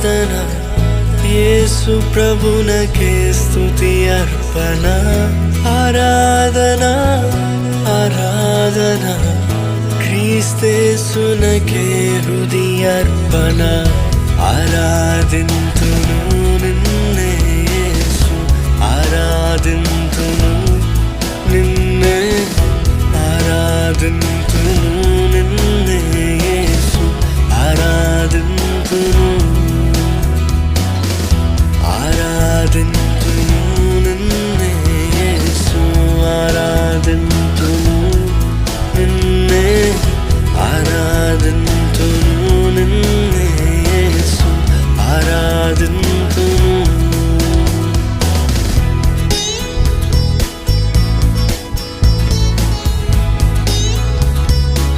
ఆరాధన యేసు ప్రభునకే స్తుతి అర్పణ ఆరాధన ఆరాధన క్రీస్తేసునకే హృదయ అర్పణ ఆరాధింతును నిన్నే యేసు ఆరాధింతును నిన్నే ఆరాధింతును